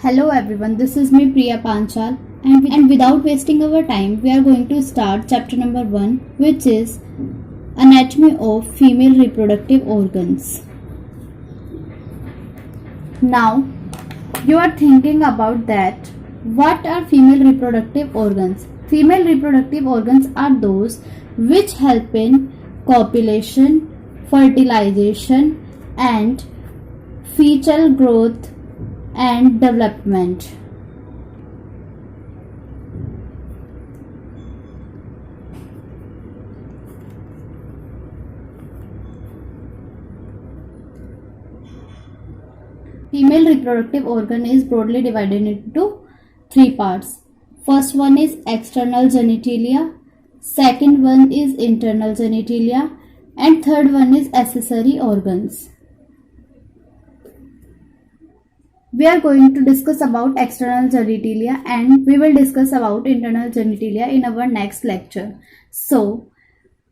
Hello everyone, this is me Priya Panchal and without wasting our time, we are going to start chapter number 1, which is Anatomy of Female Reproductive Organs. Now, you are thinking about that. What are female reproductive organs? Female reproductive organs are those which help in copulation, fertilization and fetal growth and development. Female reproductive organ is broadly divided into three parts. First one is external genitalia, second one is internal genitalia, and third one is accessory organs. We are going to discuss about external genitalia and we will discuss about internal genitalia in our next lecture. So,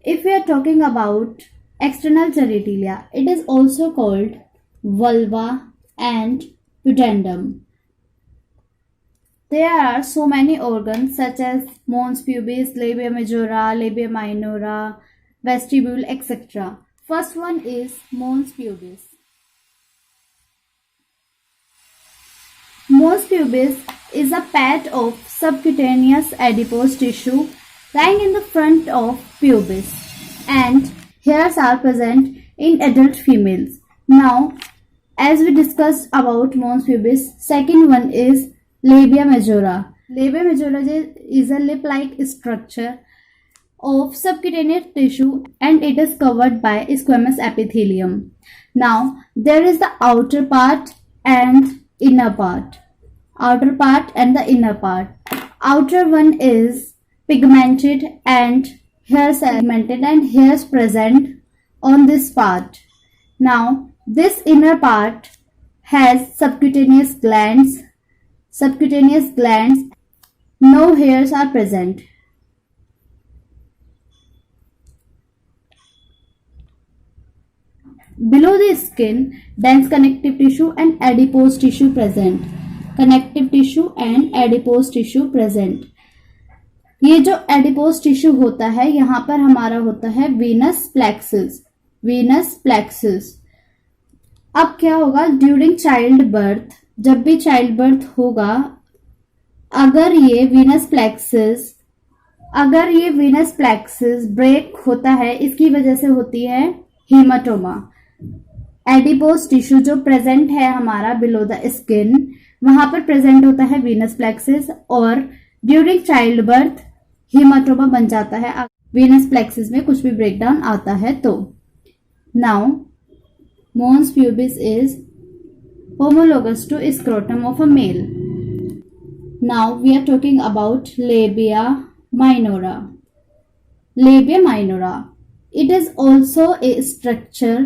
if we are talking about external genitalia, it is also called vulva and pudendum. There are so many organs such as mons pubis, labia majora, labia minora, vestibule, etc. First one is mons pubis. Mons pubis is a patch of subcutaneous adipose tissue lying in the front of pubis, and hairs are present in adult females. Now, as we discussed about mons pubis, second one is labia majora. Labia majora is a lip-like structure of subcutaneous tissue and it is covered by squamous epithelium. Now, there is the outer part and inner part. Outer part and the inner part. Outer one is pigmented and hairs segmented and hairs present on this part. Now, this inner part has subcutaneous glands. No hairs are present. Below the skin, dense connective tissue and adipose tissue present. Connective tissue and adipose tissue present. ये जो adipose tissue होता है यहाँ पर हमारा होता है Venus plexus. अब क्या होगा ड्यूरिंग चाइल्ड बर्थ, जब भी चाइल्ड बर्थ होगा, अगर ये वीनस प्लेक्सिस ब्रेक होता है, इसकी वजह से होती है हीमाटोमा. एडिपोज टिश्यू जो प्रेजेंट है हमारा बिलो द स्किन, वहां पर प्रेजेंट होता है वीनस प्लेक्सिस और ड्यूरिंग चाइल्ड बर्थ हीमाटोमा बन जाता है वीनस प्लेक्सिस में कुछ भी ब्रेकडाउन आता है तो. Now mons pubis is homologous to scrotum of a male. Now we are talking about labia minora. It is also a structure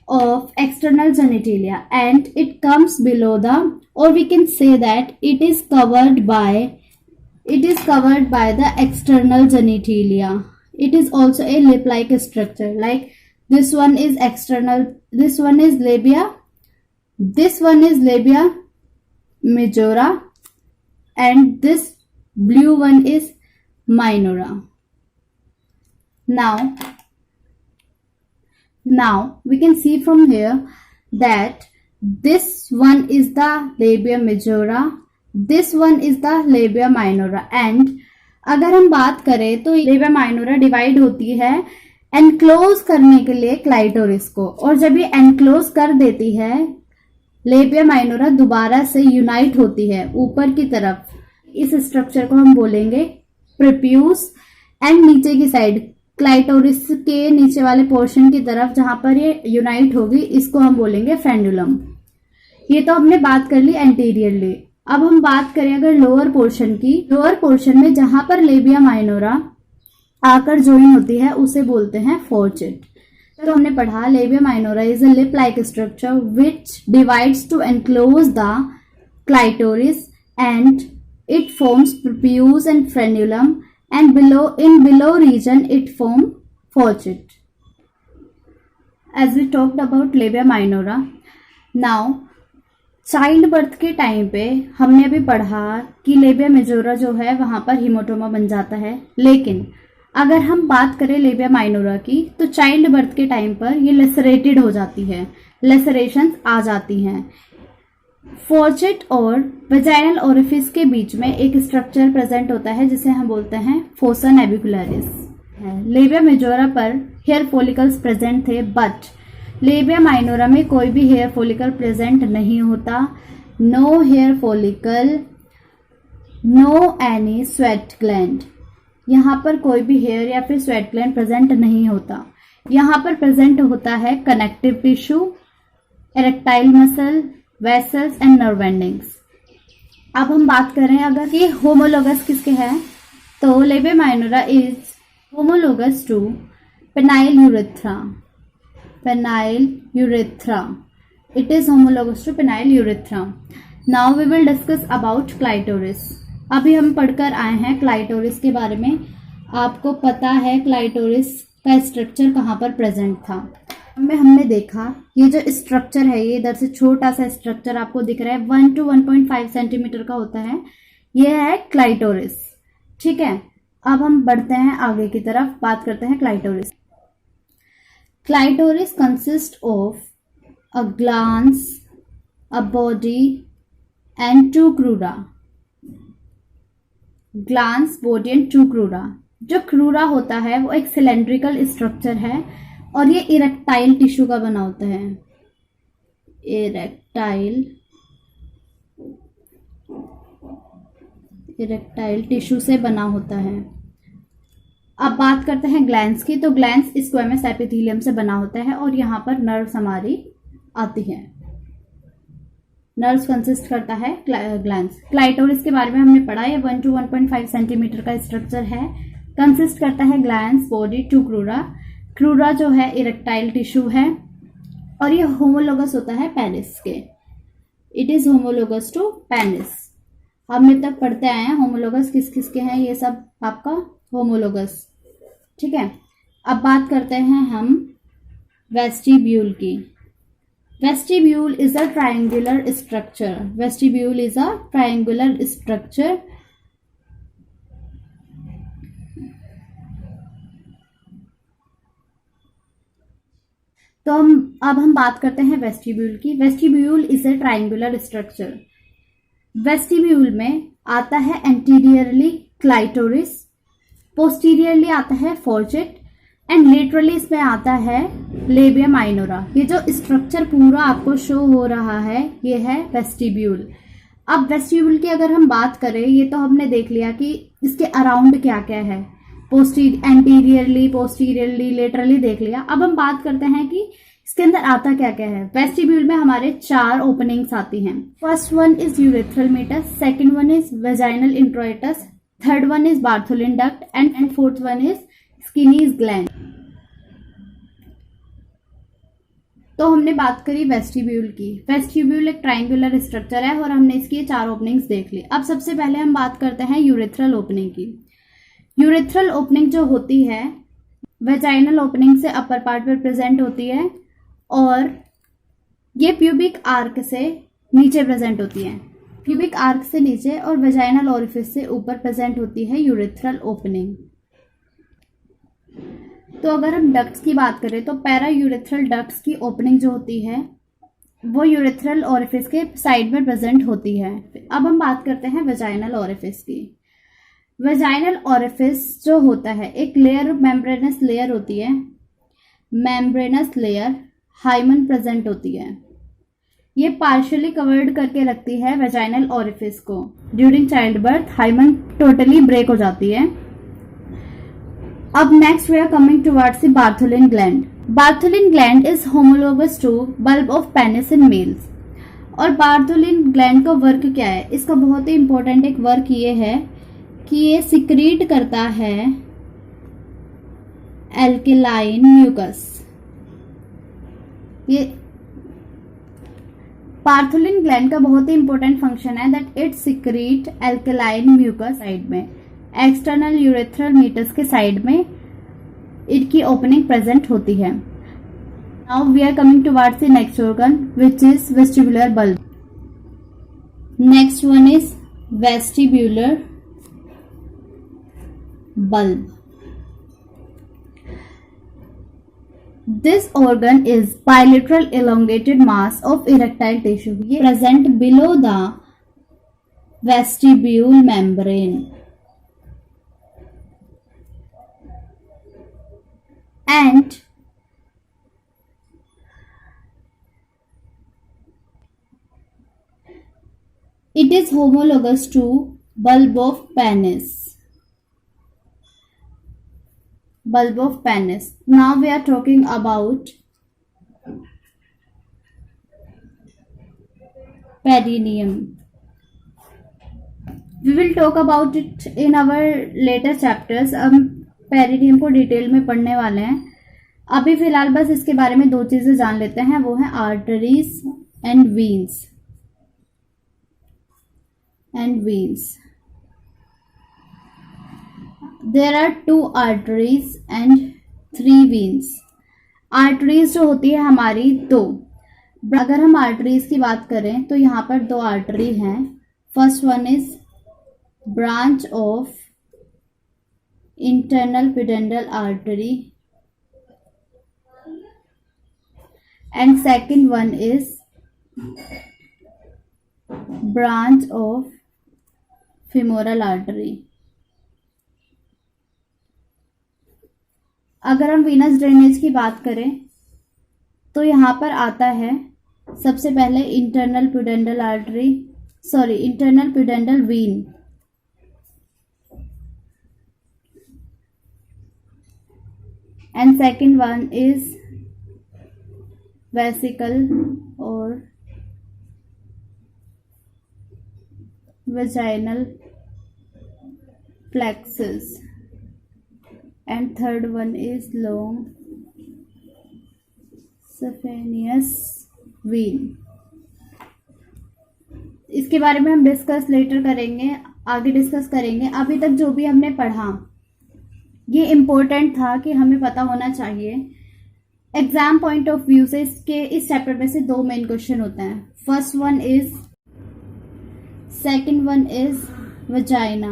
of external genitalia and it comes below the, or we can say that it is covered by the external genitalia. It is also a lip-like structure. Like this one is external, this one is labia majora, and this blue one is minora. Now we can see from here that this one is the labia majora, this one is the labia minora, and अगर हम बात करें तो labia minora divide होती है enclose करने के लिए क्लाइटोरिस को, और जब ये एनक्लोज कर देती है लेबिया माइनोरा दोबारा से यूनाइट होती है ऊपर की तरफ. इस स्ट्रक्चर को हम बोलेंगे प्रीप्यूस, एंड नीचे की साइड क्लाइटोरिस के नीचे वाले पोर्शन की तरफ जहां पर ये यूनाइट होगी, इसको हम बोलेंगे फ्रेंडुलम. ये तो हमने बात कर ली एंटीरियरली. अब हम बात करें अगर लोअर पोर्शन की, लोअर पोर्शन में जहां पर लेबिया माइनोरा आकर ज्वाइन होती है उसे बोलते हैं फोर्चेट. तो हमने पढ़ा labia minora is a lip like structure which divides to enclose the clitoris and it forms prepuce and frenulum, and below region it form fourchette. As we talked about labia minora, now child birth के time पे हमने अभी पढ़ा कि labia majora जो है वहां पर हीमोटोमा बन जाता है, लेकिन अगर हम बात करें लेबिया माइनोरा की तो चाइल्ड बर्थ के टाइम पर ये लेसरेटेड हो जाती है, लेसरेशंस आ जाती हैं। फोर्सेट और वेजाइनल ओरिफिस के बीच में एक स्ट्रक्चर प्रेजेंट होता है जिसे हम बोलते हैं फोसा नेबिकुलरिस। लेबिया मेजोरा पर हेयर फॉलिकल्स प्रेजेंट थे, बट लेबिया माइनोरा में कोई भी हेयर फॉलिकल प्रेजेंट नहीं होता। No hair follicle, no any sweat gland. यहाँ पर कोई भी हेयर या फिर स्वेट ग्लैंड प्रेजेंट नहीं होता। यहाँ पर प्रेजेंट होता है connective tissue, erectile muscle, vessels and nerve endings. अब हम बात करें अगर कि होमोलोगस किसके हैं, तो labia minora is homologous to penile urethra. penile urethra. It is homologous to penile urethra. Now we will discuss about clitoris. अभी हम पढ़कर आए हैं क्लाइटोरिस के बारे में। आपको पता है क्लाइटोरिस का स्ट्रक्चर कहाँ पर प्रेजेंट था। हमने देखा ये जो स्ट्रक्चर है, ये इधर से छोटा सा स्ट्रक्चर आपको दिख रहा है, 1 to 1.5 सेंटीमीटर का होता है, ये है क्लाइटोरिस। ठीक है, अब हम बढ़ते हैं आगे की तरफ, बात करते हैं clitoris. Clitoris consists of a glans, a body and two crura. Glans, body and two crura. जो क्रूरा होता है वो एक सिलेंड्रिकल स्ट्रक्चर है और ये इरेक्टाइल टिश्यू का बना होता है। इरेक्टाइल टिश्यू से बना होता है। अब बात करते हैं ग्लैंड्स की, तो ग्लैंड्स स्क्वेमस एपिथेलियम से बना होता है और यहाँ पर नर्व्स हमारी आती हैं। नर्व्स कंसिस्ट करता है ग्लैंड्स। क्लाइटोरिस के बारे में हमने पढ़ा, ये 1 to 1.5 सेंटीमीटर का स्ट्रक्चर है, कंसिस्ट करता है ग्लैंड्स, बॉडी, टू क्रूरा। क्रूरा जो है इरेक्टाइल टिश्यू है और ये होमोलोगस होता है पेनिस के। It is homologous to penis. हमने तक पढ़ते आए हैं होमोलोगस किस किस के हैं, ये सब आपका होमोलोगस। ठीक है, अब बात करते हैं हम वेस्टिब्यूल की। Vestibule is a triangular structure. Vestibule is a triangular structure. तो अब हम बात करते हैं वेस्टिब्यूल की। Vestibule is a triangular structure. Vestibule में आता है एंटीरियरली क्लाइटोरिस, पोस्टीरियरली आता है फोर्सेट एंड लेटरली इसमें आता है लेबिया माइनोरा। ये जो स्ट्रक्चर पूरा आपको शो हो रहा है ये है वेस्टिब्यूल। अब वेस्टिब्यूल की अगर हम बात करें, ये तो हमने देख लिया कि इसके अराउंड क्या क्या है, एंटीरियरली, पोस्टीरियरली, लेटरली देख लिया। अब हम बात करते हैं कि इसके अंदर आता क्या क्या है। वेस्टिब्यूल में हमारे 4 ओपनिंग्स आती हैं। First one is urethral meatus, second one is vaginal introitus, third one is Bartholin duct and fourth one is Skene's gland. तो हमने बात करी वेस्टिब्यूल की। वेस्टिब्यूल एक ट्रायंगुलर स्ट्रक्चर है और हमने इसकी 4 ओपनिंग्स देख ली। अब सबसे पहले हम बात करते हैं यूरेथ्रल ओपनिंग की। यूरेथ्रल ओपनिंग जो होती है वेजाइनल ओपनिंग से अपर पार्ट पर प्रेजेंट होती है और ये प्यूबिक आर्क से नीचे प्रेजेंट होती है। प्यूबिक आर्क से नीचे और वेजाइनल ओरिफिस से ऊपर प्रेजेंट होती है यूरेथ्रल ओपनिंग। तो अगर हम डक्ट्स की बात करें तो पैरा यूरेथ्रल डक्ट्स की ओपनिंग जो होती है वो यूरेथ्रल ओरिफिस के साइड में प्रेजेंट होती है। अब हम बात करते हैं वेजाइनल ओरिफिस की। वेजाइनल ओरिफिस जो होता है एक लेयर, मेम्ब्रेनस लेयर होती है। मेम्ब्रेनस लेयर हाइमन प्रेजेंट होती है। ये पार्शियली कवर्ड करके रखती है वेजाइनल ओरिफिस को। During child birth hymen totally break हो जाती है। अब next we are coming towards the Bartholin gland. Bartholin gland is homologous to bulb of penis in males. और बार्थोलिन ग्लैंड का वर्क क्या है, इसका बहुत ही इंपॉर्टेंट एक वर्क ये है कि ये सिक्रीट करता है एल्केलाइन म्यूकस। ये बार्थोलिन ग्लैंड का बहुत ही इंपॉर्टेंट फंक्शन है that it secrete alkaline mucus. Side में एक्सटर्नल यूरेथ्रल मीटस के साइड में इनकी ओपनिंग प्रेजेंट होती है। Now we are coming towards the next organ which is vestibular bulb. Next one is vestibular bulb. This organ is bilateral elongated mass of erectile tissue. ये present below the vestibule membrane. And it is homologous to bulb of penis. Bulb of penis. Now we are talking about perineum. We will talk about it in our later chapters. हम perineum को detail में पढ़ने वाले हैं. अभी फिलहाल बस इसके बारे में दो चीजें जान लेते हैं, वो है arteries and veins. There are 2 arteries and 3 veins. Arteries जो होती है हमारी दो. अगर हम आर्टरीज की बात करें तो यहाँ पर 2 आर्टरी हैं. First one is branch of internal pudendal artery and second one is branch of femoral artery. अगर हम वीनस ड्रेनेज की बात करें तो यहाँ पर आता है सबसे पहले internal pudendal vein. And second one is vesical और vaginal plexus, and third one is long saphenous vein. इसके बारे में हम डिस्कस लेटर करेंगे, आगे डिस्कस करेंगे. अभी तक जो भी हमने पढ़ा ये इम्पोर्टेंट था कि हमें पता होना चाहिए. एग्जाम पॉइंट ऑफ व्यू से इस चैप्टर में से 2 मेन क्वेश्चन होते हैं. First one is, second one is vagina.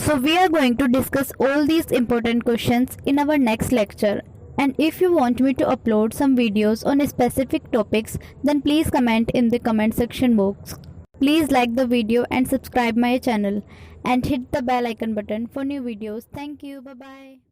So we are going to discuss all these important questions in our next lecture. And if you want me to upload some videos on specific topics, then please comment in the comment section box. Please like the video and subscribe my channel and hit the bell icon button for new videos. Thank you. Bye bye.